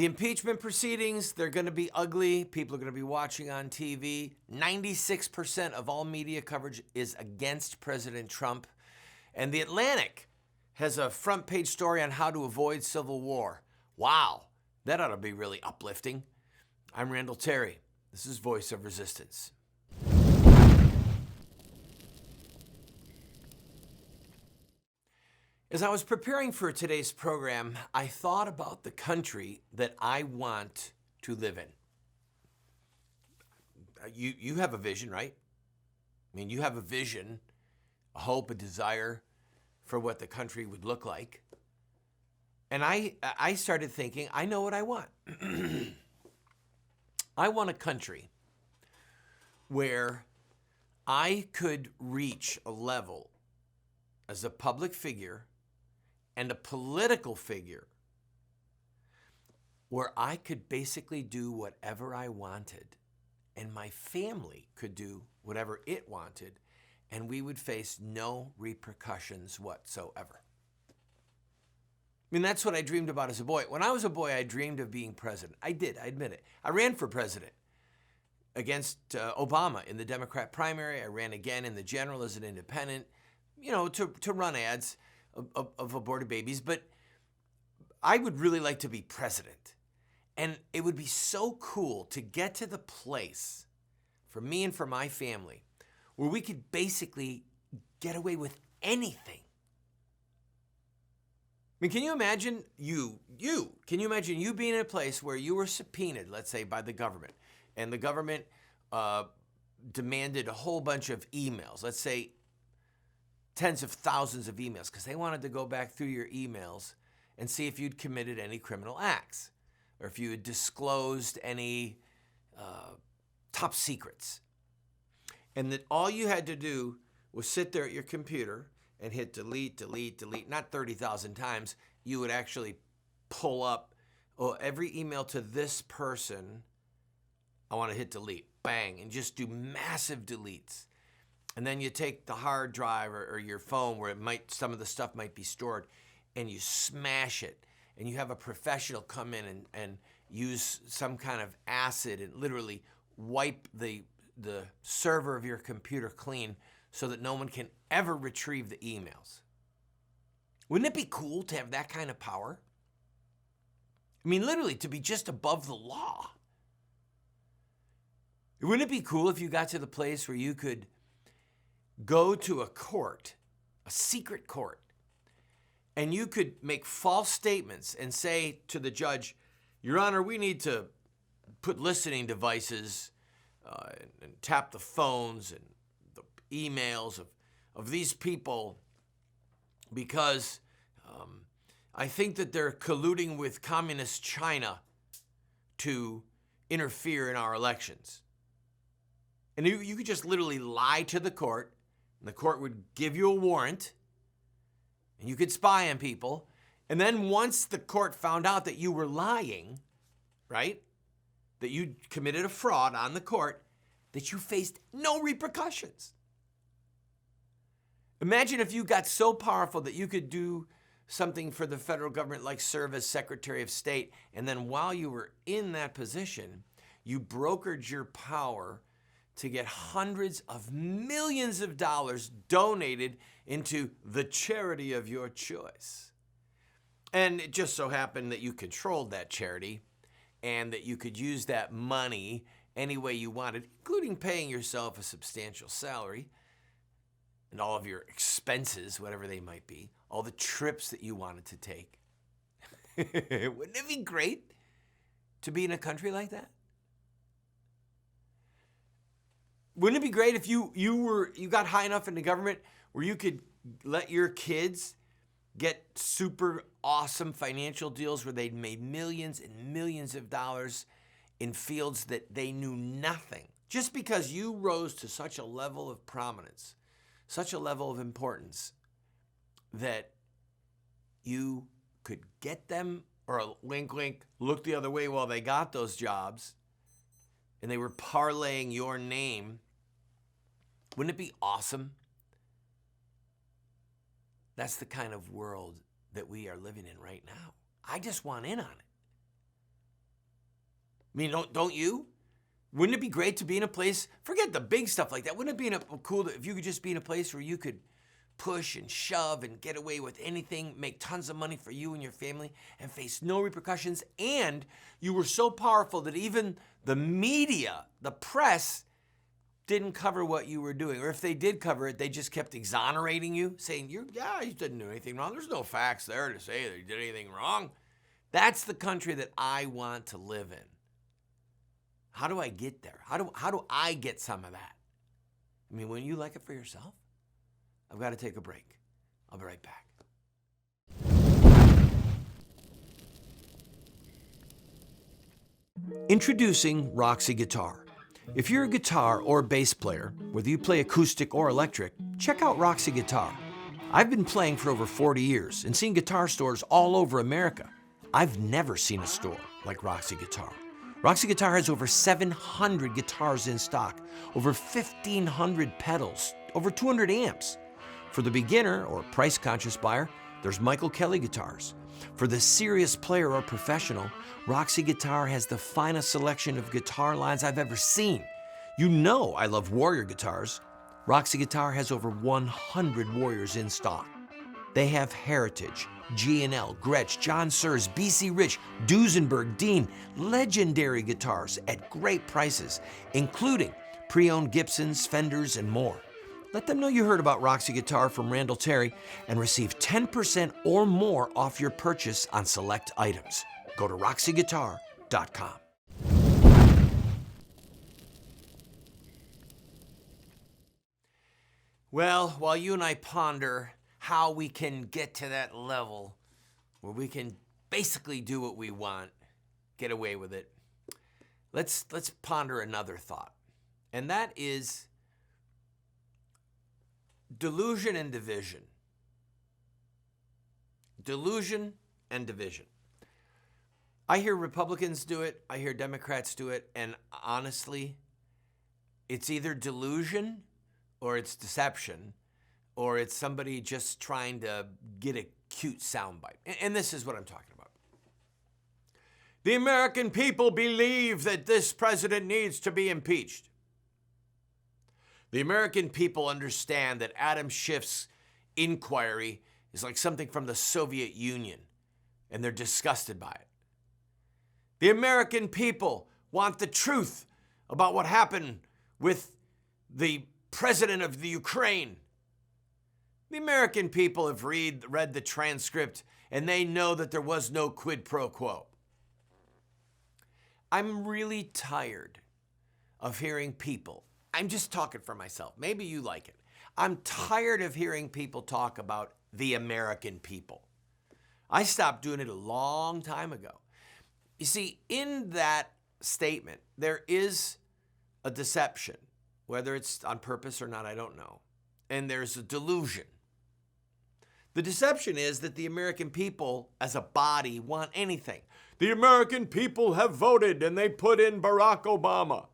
The impeachment proceedings, they're going to be ugly. People are going to be watching on TV. 96% of all media coverage is against President Trump. And The Atlantic has a front page story on how to avoid civil war. Wow, that ought to be really uplifting. I'm Randall Terry. This is Voice of Resistance. As I was preparing for today's program, I thought about the country that I want to live in. You have a vision, right? I mean, you have a vision, a hope, a desire for what the country would look like. And I started thinking, I know what I want. I want a country where I could reach a level as a public figure and a political figure where I could basically do whatever I wanted and my family could do whatever it wanted, and we would face no repercussions whatsoever. I mean, that's what I dreamed about as a boy. When I was a boy, I dreamed of being president. I did, I admit it. I ran for president against Obama in the Democrat primary. I ran again in the general as an independent, to run ads of aborted babies. But I would really like to be president. And it would be so cool to get to the place for me and for my family where we could basically get away with anything. I mean, can you imagine can you imagine you being in a place where you were subpoenaed, let's say, by the government, and the government demanded a whole bunch of emails, let's say tens of thousands of emails, because they wanted to go back through your emails and see if you'd committed any criminal acts or if you had disclosed any top secrets. And that all you had to do was sit there at your computer and hit delete, delete, delete, not 30,000 times. You would actually pull up, every email to this person, I want to hit delete, bang, and just do massive deletes. And then you take the hard drive or your phone where some of the stuff might be stored, and you smash it. And you have a professional come in and use some kind of acid and literally wipe the server of your computer clean so that no one can ever retrieve the emails. Wouldn't it be cool to have that kind of power? I mean, literally, to be just above the law. Wouldn't it be cool if you got to the place where you could go to a court, a secret court, and you could make false statements and say to the judge, Your Honor, we need to put listening devices and tap the phones and the emails of these people because I think that they're colluding with communist China to interfere in our elections. And you could just literally lie to the court, and the court would give you a warrant, and you could spy on people. And then once the court found out that you were lying, right, that you committed a fraud on the court, that you faced no repercussions. Imagine if you got so powerful that you could do something for the federal government like serve as Secretary of State, and then while you were in that position, you brokered your power to get hundreds of millions of dollars donated into the charity of your choice. And it just so happened that you controlled that charity and that you could use that money any way you wanted, including paying yourself a substantial salary and all of your expenses, whatever they might be, all the trips that you wanted to take. Wouldn't it be great to be in a country like that? Wouldn't it be great if you got high enough in the government where you could let your kids get super awesome financial deals where they'd made millions and millions of dollars in fields that they knew nothing, just because you rose to such a level of prominence, such a level of importance, that you could get them, or a wink, wink, look the other way while they got those jobs, and they were parlaying your name. Wouldn't it be awesome? That's the kind of world that we are living in right now. I just want in on it. I mean, don't you? Wouldn't it be great to be in a place, forget the big stuff like that, wouldn't it be cool if you could just be in a place where you could push and shove and get away with anything, make tons of money for you and your family, and face no repercussions, and you were so powerful that even the media, the press, didn't cover what you were doing. Or if they did cover it, they just kept exonerating you, saying, you didn't do anything wrong. There's no facts there to say that you did anything wrong. That's the country that I want to live in. How do I get there? How do I get some of that? I mean, wouldn't you like it for yourself? I've got to take a break. I'll be right back. Introducing Roxy Guitar. If you're a guitar or bass player, whether you play acoustic or electric, check out Roxy Guitar. I've been playing for over 40 years and seen guitar stores all over America. I've never seen a store like Roxy Guitar. Roxy Guitar has over 700 guitars in stock, over 1,500 pedals, over 200 amps. For the beginner or price-conscious buyer, there's Michael Kelly guitars. For the serious player or professional, Roxy Guitar has the finest selection of guitar lines I've ever seen. You know I love Warrior guitars. Roxy Guitar has over 100 Warriors in stock. They have Heritage, G&L, Gretsch, John Sears, BC Rich, Duesenberg, Dean, legendary guitars at great prices, including pre-owned Gibsons, Fenders, and more. Let them know you heard about Roxy Guitar from Randall Terry and receive 10% or more off your purchase on select items. Go to roxyguitar.com. Well, while you and I ponder how we can get to that level where we can basically do what we want, get away with it, let's ponder another thought. And that is delusion and division. Delusion and division. I hear Republicans do it, I hear Democrats do it, and honestly, it's either delusion or it's deception, or it's somebody just trying to get a cute soundbite. And this is what I'm talking about. The American people believe that this president needs to be impeached. The American people understand that Adam Schiff's inquiry is like something from the Soviet Union, and they're disgusted by it. The American people want the truth about what happened with the president of the Ukraine. The American people have read the transcript, and they know that there was no quid pro quo. I'm really tired of hearing people. I'm just talking for myself. Maybe you like it. I'm tired of hearing people talk about the American people. I stopped doing it a long time ago. You see, in that statement, there is a deception. Whether it's on purpose or not, I don't know. And there's a delusion. The deception is that the American people as a body want anything. The American people have voted and they put in Barack Obama.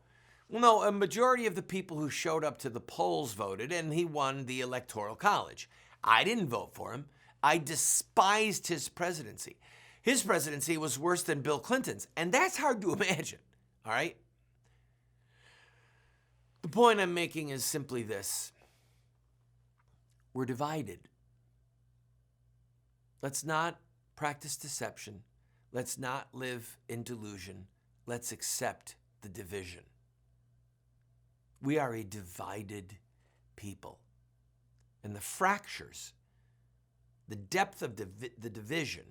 Well, no, a majority of the people who showed up to the polls voted, and he won the Electoral College. I didn't vote for him. I despised his presidency. His presidency was worse than Bill Clinton's, and that's hard to imagine, all right? The point I'm making is simply this. We're divided. Let's not practice deception. Let's not live in delusion. Let's accept the division. We are a divided people. And the fractures, the depth of the division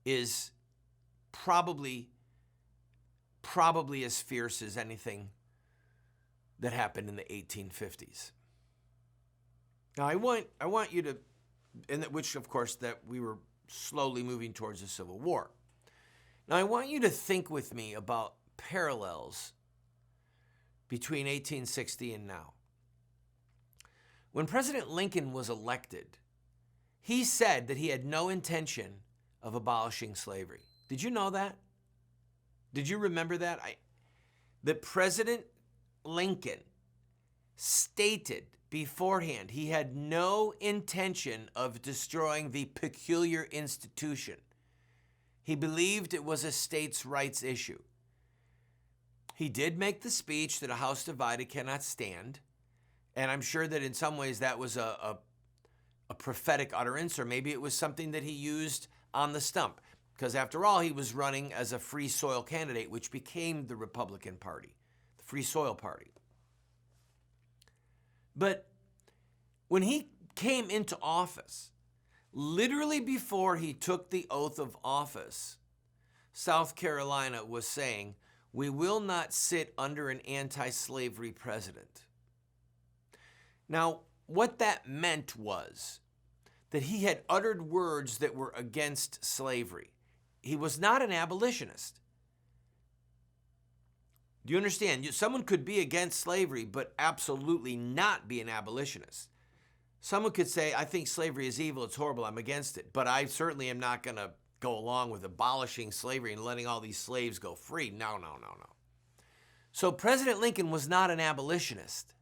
is probably as fierce as anything that happened in the 1850s. Now, I want you to, which of course that we were slowly moving towards the Civil War. Now, I want you to think with me about parallels between 1860 and now. When President Lincoln was elected, he said that he had no intention of abolishing slavery. Did you know that? Did you remember that? That President Lincoln stated beforehand he had no intention of destroying the peculiar institution. He believed it was a states' rights issue. He did make the speech that a house divided cannot stand. And I'm sure that in some ways that was a prophetic utterance, or maybe it was something that he used on the stump. Because after all, he was running as a free soil candidate, which became the Republican Party, the Free Soil Party. But when he came into office, literally before he took the oath of office, South Carolina was saying, "We will not sit under an anti-slavery president." Now, what that meant was that he had uttered words that were against slavery. He was not an abolitionist. Do you understand? Someone could be against slavery, but absolutely not be an abolitionist. Someone could say, "I think slavery is evil, it's horrible, I'm against it, but I certainly am not going to go along with abolishing slavery and letting all these slaves go free." No, no, no, no. So President Lincoln was not an abolitionist.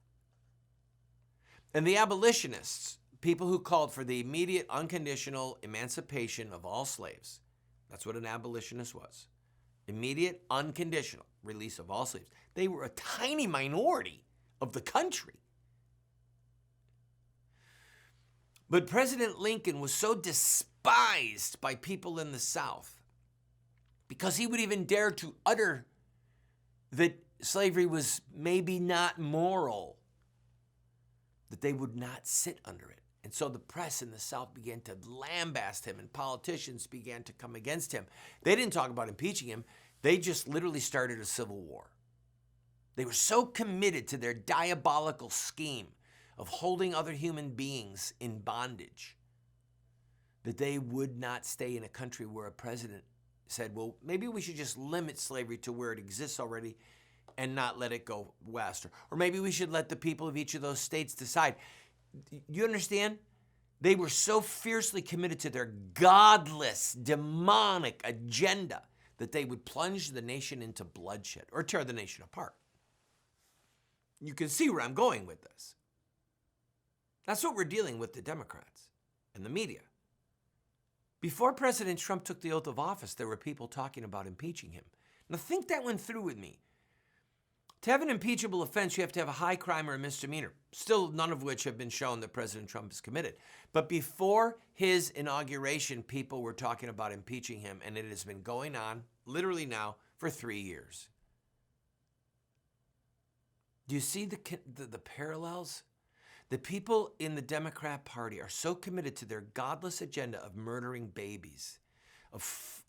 And the abolitionists, people who called for the immediate unconditional emancipation of all slaves, that's what an abolitionist was. Immediate unconditional release of all slaves. They were a tiny minority of the country. But President Lincoln was so despised by people in the South because he would even dare to utter that slavery was maybe not moral, that they would not sit under it. And so the press in the South began to lambaste him, and politicians began to come against him. They didn't talk about impeaching him. They just literally started a civil war. They were so committed to their diabolical scheme of holding other human beings in bondage that they would not stay in a country where a president said, "Well, maybe we should just limit slavery to where it exists already and not let it go west. Or maybe we should let the people of each of those states decide." You understand? They were so fiercely committed to their godless, demonic agenda that they would plunge the nation into bloodshed or tear the nation apart. You can see where I'm going with this. That's what we're dealing with, the Democrats and the media. Before President Trump took the oath of office, there were people talking about impeaching him. Now think that went through with me. To have an impeachable offense, you have to have a high crime or a misdemeanor, still none of which have been shown that President Trump has committed. But before his inauguration, people were talking about impeaching him, and it has been going on, literally now, for 3 years. Do you see the parallels? The people in the Democrat Party are so committed to their godless agenda of murdering babies, of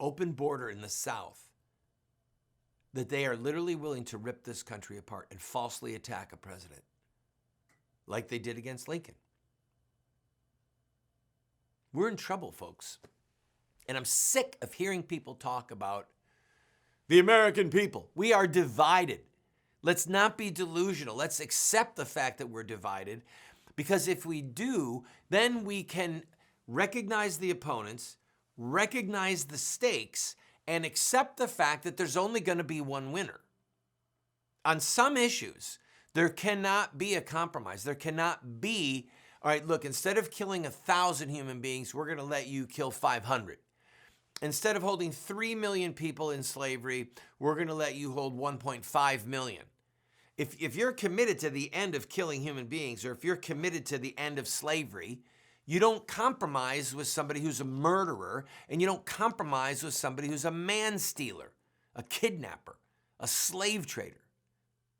open border in the South, that they are literally willing to rip this country apart and falsely attack a president, like they did against Lincoln. We're in trouble, folks. And I'm sick of hearing people talk about the American people. We are divided. Let's not be delusional. Let's accept the fact that we're divided, because if we do, then we can recognize the opponents, recognize the stakes, and accept the fact that there's only going to be one winner. On some issues, there cannot be a compromise. There cannot be, all right, look, instead of killing 1,000 human beings, we're going to let you kill 500. Instead of holding 3 million people in slavery, we're going to let you hold 1.5 million. If you're committed to the end of killing human beings, or if you're committed to the end of slavery, you don't compromise with somebody who's a murderer, and you don't compromise with somebody who's a man-stealer, a kidnapper, a slave trader.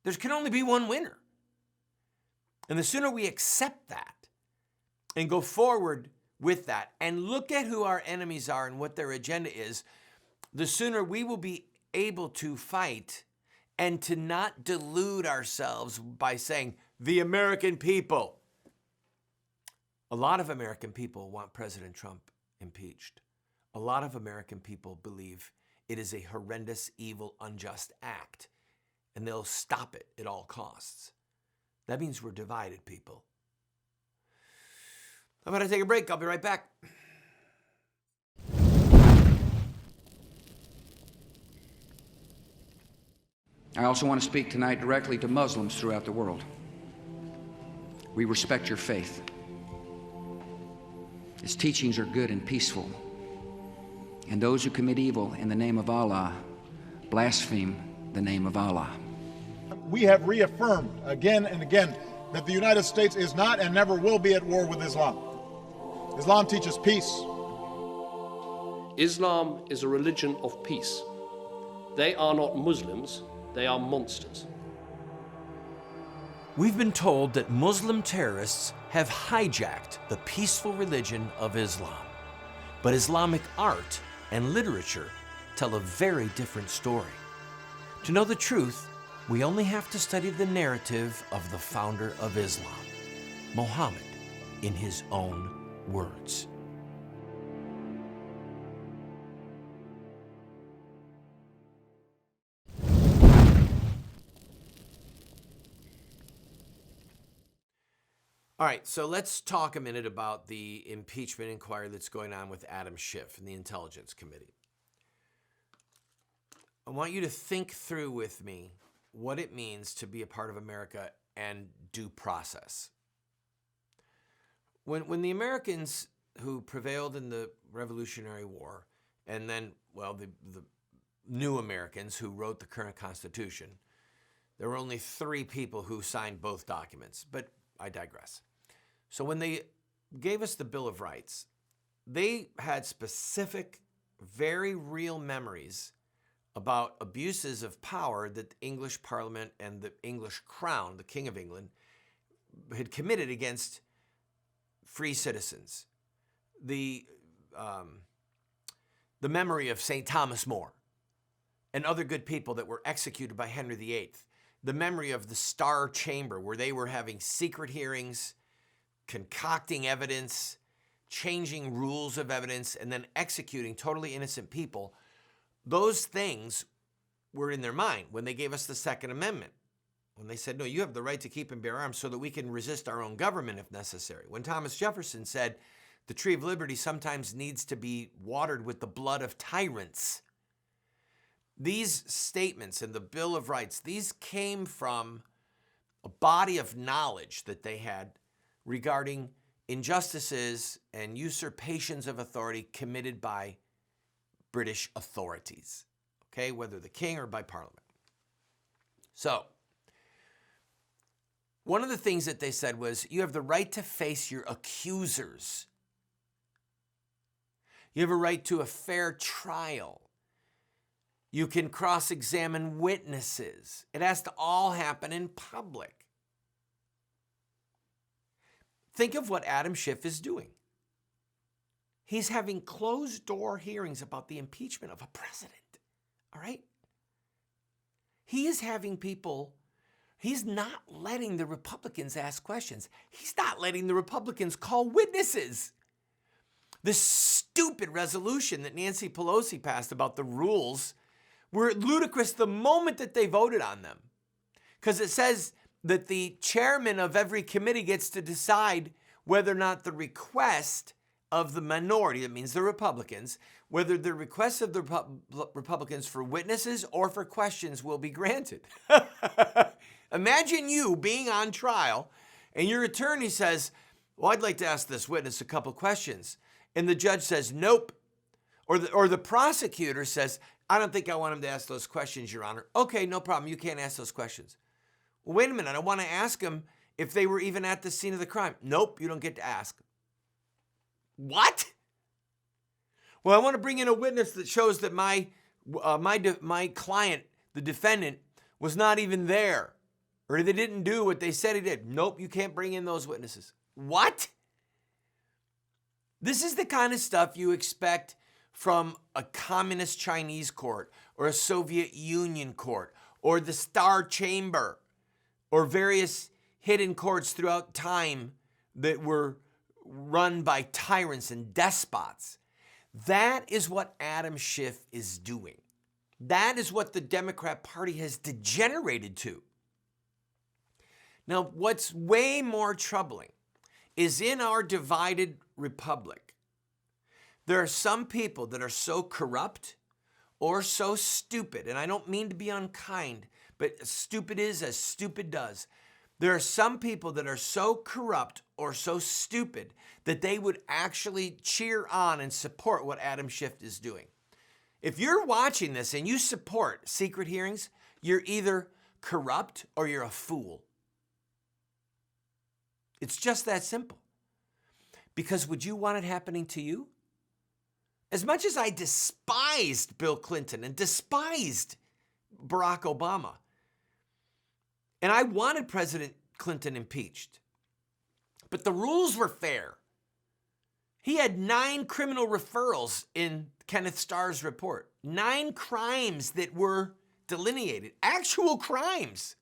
There can only be one winner. And the sooner we accept that and go forward with that and look at who our enemies are and what their agenda is, the sooner we will be able to fight and to not delude ourselves by saying, the American people. A lot of American people want President Trump impeached. A lot of American people believe it is a horrendous, evil, unjust act, and they'll stop it at all costs. That means we're divided, people. I'm going to take a break. I'll be right back. I also want to speak tonight directly to Muslims throughout the world. We respect your faith. Its teachings are good and peaceful. And those who commit evil in the name of Allah blaspheme the name of Allah. We have reaffirmed again and again that the United States is not and never will be at war with Islam. Islam teaches peace. Islam is a religion of peace. They are not Muslims, they are monsters. We've been told that Muslim terrorists have hijacked the peaceful religion of Islam. But Islamic art and literature tell a very different story. To know the truth, we only have to study the narrative of the founder of Islam, Muhammad, in his own words. All right, so let's talk a minute about the impeachment inquiry that's going on with Adam Schiff and the Intelligence Committee. I want you to think through with me what it means to be a part of America and due process. When the Americans who prevailed in the Revolutionary War, and then, well, the new Americans who wrote the current Constitution, there were only 3 people who signed both documents, but I digress. So when they gave us the Bill of Rights, they had specific, very real memories about abuses of power that the English Parliament and the English Crown, the King of England, had committed against free citizens. The memory of St. Thomas More and other good people that were executed by Henry VIII. The memory of the Star Chamber, where they were having secret hearings, concocting evidence, changing rules of evidence, and then executing totally innocent people. Those things were in their mind when they gave us the Second Amendment. When they said, no, you have the right to keep and bear arms so that we can resist our own government if necessary. When Thomas Jefferson said, the tree of liberty sometimes needs to be watered with the blood of tyrants. These statements in the Bill of Rights, these came from a body of knowledge that they had regarding injustices and usurpations of authority committed by British authorities, okay, whether the king or by Parliament. So, one of the things that they said was, you have the right to face your accusers. You have a right to a fair trial. You can cross-examine witnesses. It has to all happen in public. Think of what Adam Schiff is doing. He's having closed-door hearings about the impeachment of a president, all right? He is having people, he's not letting the Republicans ask questions. He's not letting the Republicans call witnesses. This stupid resolution that Nancy Pelosi passed about the rules were ludicrous the moment that they voted on them. Because it says that the chairman of every committee gets to decide whether or not the request of the minority, that means the Republicans, whether the request of the Republicans for witnesses or for questions will be granted. Imagine you being on trial and your attorney says, well, I'd like to ask this witness a couple questions. And the judge says, nope. Or the prosecutor says, I don't think I want him to ask those questions, Your Honor. Okay, no problem. You can't ask those questions. Well, wait a minute. I want to ask them if they were even at the scene of the crime. Nope, you don't get to ask. What? Well, I want to bring in a witness that shows that my client, the defendant, was not even there, or they didn't do what they said he did. Nope, you can't bring in those witnesses. What? This is the kind of stuff you expect from a communist Chinese court or a Soviet Union court or the Star Chamber or various hidden courts throughout time that were run by tyrants and despots. That is what Adam Schiff is doing. That is what the Democrat Party has degenerated to. Now, what's way more troubling is in our divided republic, there are some people that are so corrupt or so stupid, and I don't mean to be unkind, but stupid is as stupid does. There are some people that are so corrupt or so stupid that they would actually cheer on and support what Adam Schiff is doing. If you're watching this and you support secret hearings, you're either corrupt or you're a fool. It's just that simple. Because would you want it happening to you? As much as I despised Bill Clinton and despised Barack Obama, and I wanted President Clinton impeached, but the rules were fair. He had 9 criminal referrals in Kenneth Starr's report. 9 crimes that were delineated, actual crimes.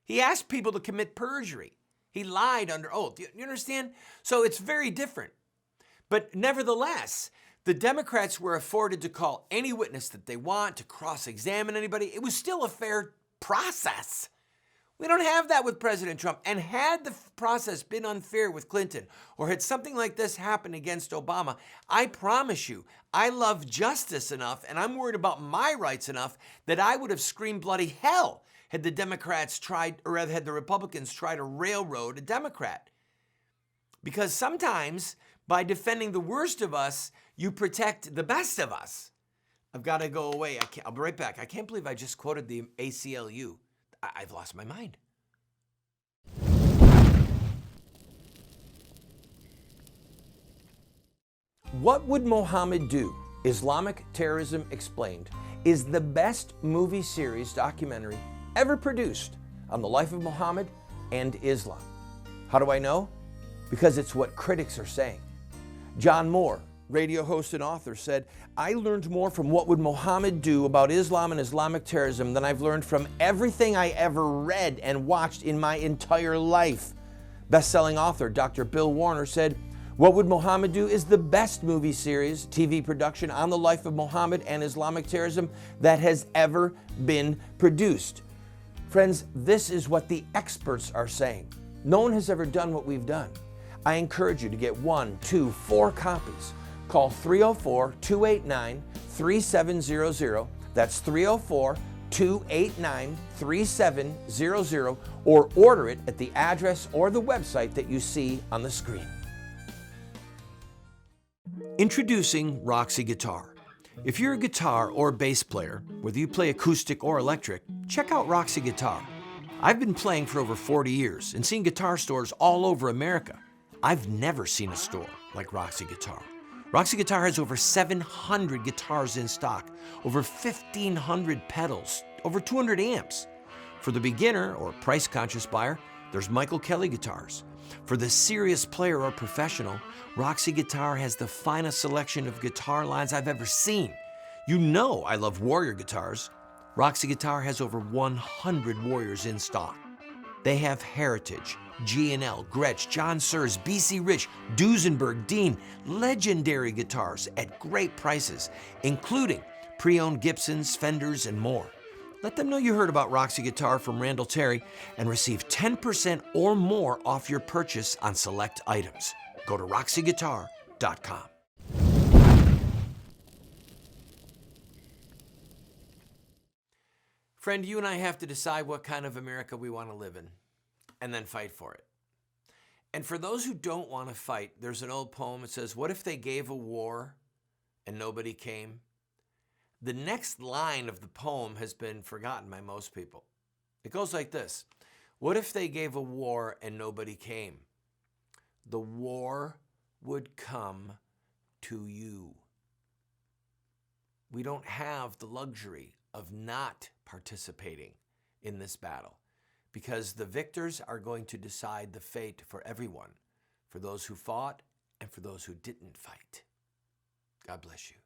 He asked people to commit perjury. He lied under oath. You understand? So it's very different. But nevertheless, the Democrats were afforded to call any witness that they want, to cross-examine anybody. It was still a fair process. We don't have that with President Trump. And had the process been unfair with Clinton, or had something like this happened against Obama, I promise you, I love justice enough, and I'm worried about my rights enough, that I would have screamed bloody hell had the Democrats tried, or rather had the Republicans tried to railroad a Democrat. Because sometimes, by defending the worst of us, you protect the best of us. I've got to go away. I'll be right back. I can't believe I just quoted the ACLU. I've lost my mind. What Would Mohammed Do? Islamic Terrorism Explained is the best movie series documentary ever produced on the life of Muhammad and Islam. How do I know? Because it's what critics are saying. John Moore, radio host and author, said, "I learned more from What Would Mohammed Do about Islam and Islamic terrorism than I've learned from everything I ever read and watched in my entire life." Best-selling author Dr. Bill Warner said, "What Would Mohammed Do is the best movie series, TV production on the life of Muhammad and Islamic terrorism that has ever been produced." Friends, this is what the experts are saying. No one has ever done what we've done. I encourage you to get 1, 2, 4 copies. Call 304-289-3700. That's 304-289-3700, or order it at the address or the website that you see on the screen. Introducing Roxy Guitar. If you're a guitar or bass player, whether you play acoustic or electric, check out Roxy Guitar. I've been playing for over 40 years and seen guitar stores all over America. I've never seen a store like Roxy Guitar. Roxy Guitar has over 700 guitars in stock, over 1,500 pedals, over 200 amps. For the beginner or price-conscious buyer, there's Michael Kelly guitars. For the serious player or professional, Roxy Guitar has the finest selection of guitar lines I've ever seen. You know I love Warrior guitars. Roxy Guitar has over 100 Warriors in stock. They have Heritage, G&L, Gretsch, John Sears, BC Rich, Duesenberg, Dean, legendary guitars at great prices, including pre-owned Gibsons, Fenders, and more. Let them know you heard about Roxy Guitar from Randall Terry and receive 10% or more off your purchase on select items. Go to roxyguitar.com. Friend, you and I have to decide what kind of America we want to live in, and then fight for it. And for those who don't want to fight, there's an old poem that says, "What if they gave a war and nobody came?" The next line of the poem has been forgotten by most people. It goes like this: "What if they gave a war and nobody came? The war would come to you." We don't have the luxury of not participating in this battle, because the victors are going to decide the fate for everyone, for those who fought and for those who didn't fight. God bless you.